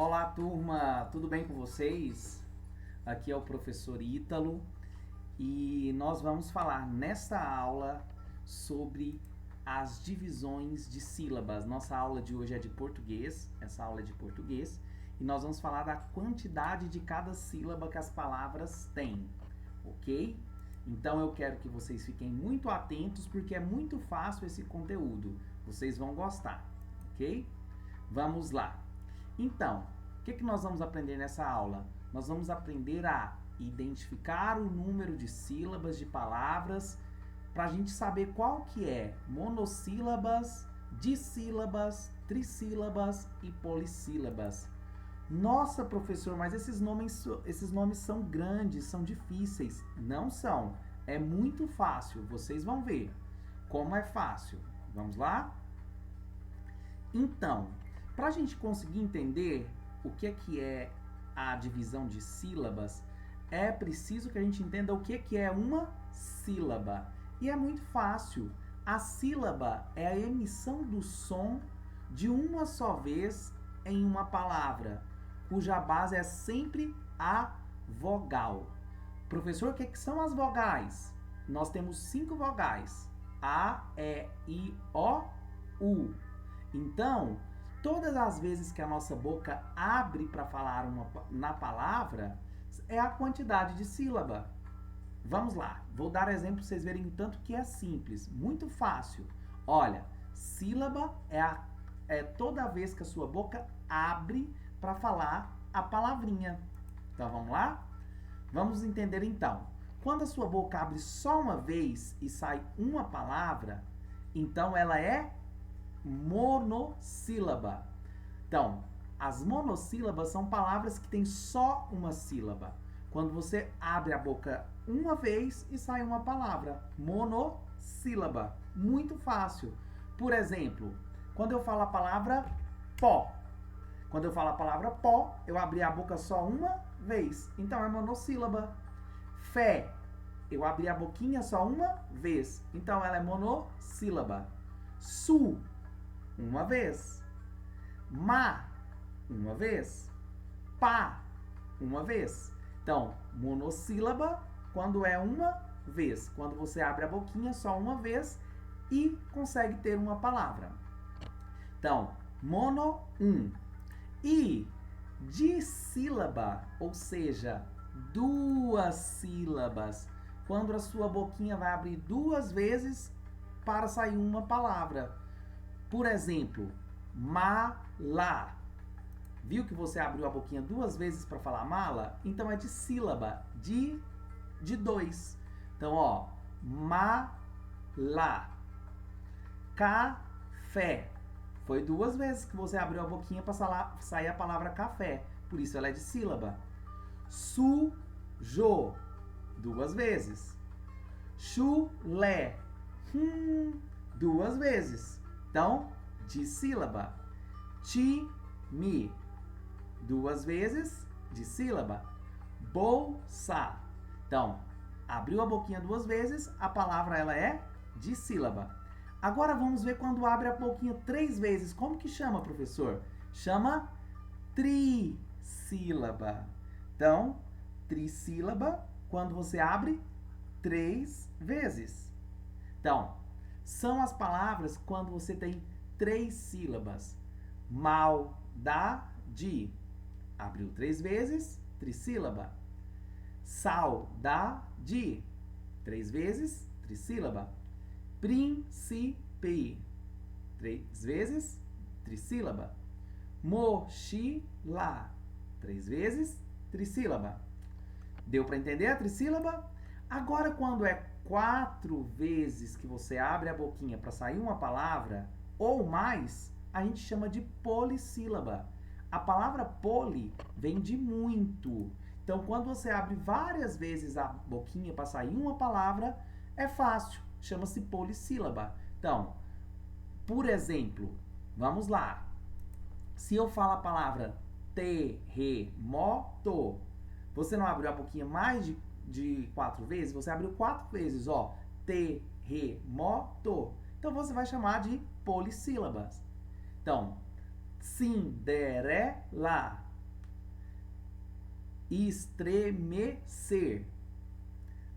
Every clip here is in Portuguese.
Olá, turma, tudo bem com vocês? Aqui é o professor Ítalo e nós vamos falar nesta aula sobre as divisões de sílabas. Nossa aula de hoje é de português, essa aula é de português, e nós vamos falar da quantidade de cada sílaba que as palavras têm, ok? Então eu quero que vocês fiquem muito atentos porque é muito fácil esse conteúdo, vocês vão gostar, ok? Vamos lá! Então, o que nós vamos aprender nessa aula? Nós vamos aprender a identificar o número de sílabas de palavras para a gente saber qual que é monossílabas, dissílabas, trissílabas e polissílabas. Nossa, professor, mas esses nomes são grandes, são difíceis. Não são. É muito fácil. Vocês vão ver como é fácil. Vamos lá? Então, para a gente conseguir entender o que é a divisão de sílabas, é preciso que a gente entenda o que é uma sílaba. E é muito fácil. A sílaba é a emissão do som de uma só vez em uma palavra, cuja base é sempre a vogal. Professor, o que são as vogais? Nós temos 5 vogais. A, E, I, O, U. Então, todas as vezes que a nossa boca abre para falar na palavra, é a quantidade de sílaba. Vamos lá, vou dar exemplo para vocês verem o tanto que é simples, muito fácil. Olha, sílaba é toda vez que a sua boca abre para falar a palavrinha. Então vamos lá? Vamos entender então. Quando a sua boca abre só uma vez e sai uma palavra, então ela é monossílaba. Então, as monossílabas são palavras que têm só uma sílaba. Quando você abre a boca uma vez e sai uma palavra, monossílaba. Muito fácil. Por exemplo, quando eu falo a palavra pó. Quando eu falo a palavra pó, eu abri a boca só uma vez. Então é monossílaba. Fé. Eu abri a boquinha só uma vez. Então ela é monossílaba. Su. Uma vez. Ma, uma vez. Pá, uma vez. Então, monossílaba quando é uma vez. Quando você abre a boquinha só uma vez e consegue ter uma palavra. Então, mono, um. E dissílaba, ou seja, duas sílabas. Quando a sua boquinha vai abrir duas vezes para sair uma palavra. Por exemplo, mala. Viu que você abriu a boquinha duas vezes para falar mala? Então é de sílaba, de dois. Então, ó, mala. Café. Foi duas vezes que você abriu a boquinha para sair a palavra café. Por isso ela é de sílaba. Sujo. Duas vezes. Chulé. Duas vezes. Então, de sílaba. Time. Duas vezes, de sílaba. Bolsa. Então, abriu a boquinha duas vezes, a palavra ela é de sílaba. Agora vamos ver quando abre a boquinha três vezes. Como que chama, professor? Chama trissílaba. Então, trissílaba, quando você abre três vezes. Então, são as palavras quando você tem três sílabas. Maldade. Abriu três vezes, trissílaba. Saudade. Três vezes, trissílaba. Príncipe. Três vezes, trissílaba. Mochila. Três vezes, trissílaba. Deu para entender a trissílaba? Agora, quando é quatro vezes que você abre a boquinha para sair uma palavra ou mais, a gente chama de polissílaba. A palavra poli vem de muito. Então, quando você abre várias vezes a boquinha para sair uma palavra, é fácil. Chama-se polissílaba. Então, por exemplo, vamos lá. Se eu falo a palavra terremoto, você não abriu a boquinha mais de quatro vezes? Você abriu quatro vezes, ó. Terremoto. Então, você vai chamar de polissílabas. Então, Cinderela. estremecer,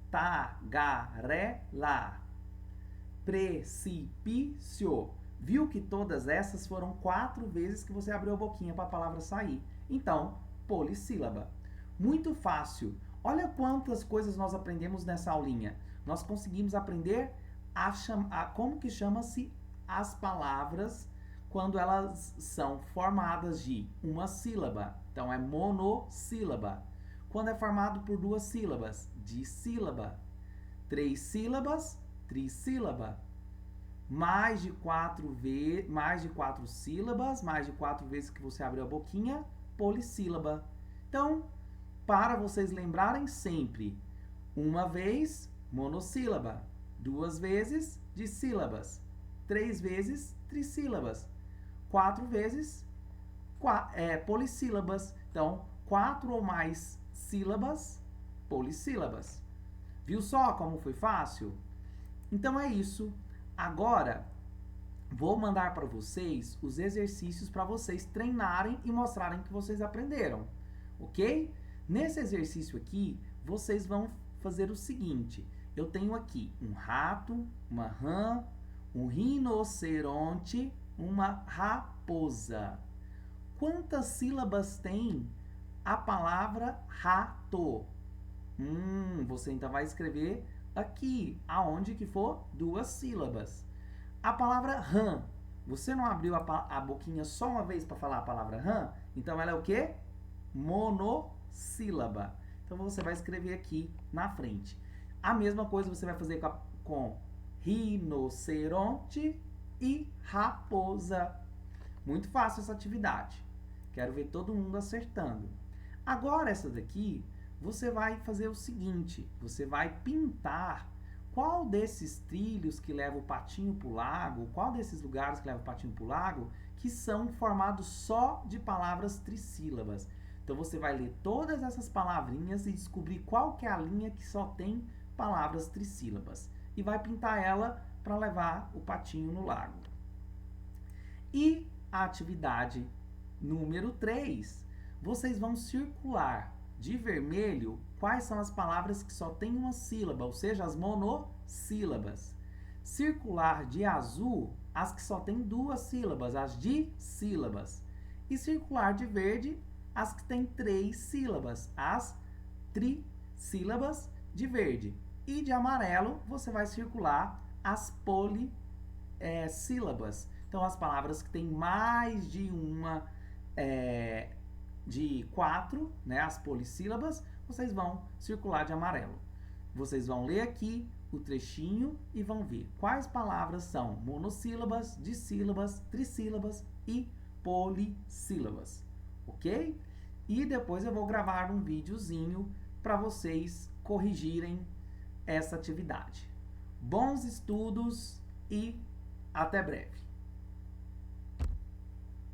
tagarela, precipício. Viu que todas essas foram 4 vezes que você abriu a boquinha para a palavra sair. Então, polissílaba. Muito fácil. Olha quantas coisas nós aprendemos nessa aulinha. Nós conseguimos aprender como que chama-se as palavras quando elas são formadas de uma sílaba. Então, é monossílaba. Quando é formado por 2 sílabas, dissílaba. 3 sílabas, trissílaba. Mais de 4 sílabas, mais de 4 vezes que você abriu a boquinha, polissílaba. Então, para vocês lembrarem sempre, uma vez, monossílaba. 2 vezes, dissílabas. 3 vezes, trissílabas. 4 vezes, polissílabas. Então, 4 ou mais sílabas, polissílabas. Viu só como foi fácil? Então é isso. Agora, vou mandar para vocês os exercícios para vocês treinarem e mostrarem que vocês aprenderam, ok? Nesse exercício aqui, vocês vão fazer o seguinte. Eu tenho aqui um rato, uma rã, um rinoceronte, uma raposa. Quantas sílabas tem a palavra rato? Você então vai escrever aqui, aonde que for 2 sílabas. A palavra rã, você não abriu a boquinha só uma vez para falar a palavra rã? Então ela é o quê? Monossílaba. Então você vai escrever aqui na frente. A mesma coisa você vai fazer com rinoceronte e raposa. Muito fácil essa atividade. Quero ver todo mundo acertando. Agora essa daqui, você vai fazer o seguinte, você vai pintar qual desses trilhos que leva o patinho para o lago, qual desses lugares que leva o patinho para o lago, que são formados só de palavras trissílabas. Então você vai ler todas essas palavrinhas e descobrir qual que é a linha que só tem palavras trissílabas. E vai pintar ela para levar o patinho no lago. E a atividade número 3, vocês vão circular de vermelho quais são as palavras que só tem uma sílaba, ou seja, as monossílabas. Circular de azul as que só tem 2 sílabas, as dissílabas. E circular de verde as que tem 3 sílabas, as trissílabas de verde. E de amarelo você vai circular as polissílabas. Então, as palavras que têm mais de uma, de 4, né, as polissílabas, vocês vão circular de amarelo. Vocês vão ler aqui o trechinho e vão ver quais palavras são monossílabas, dissílabas, trissílabas e polissílabas, ok? E depois eu vou gravar um videozinho para vocês corrigirem essa atividade. Bons estudos e até breve!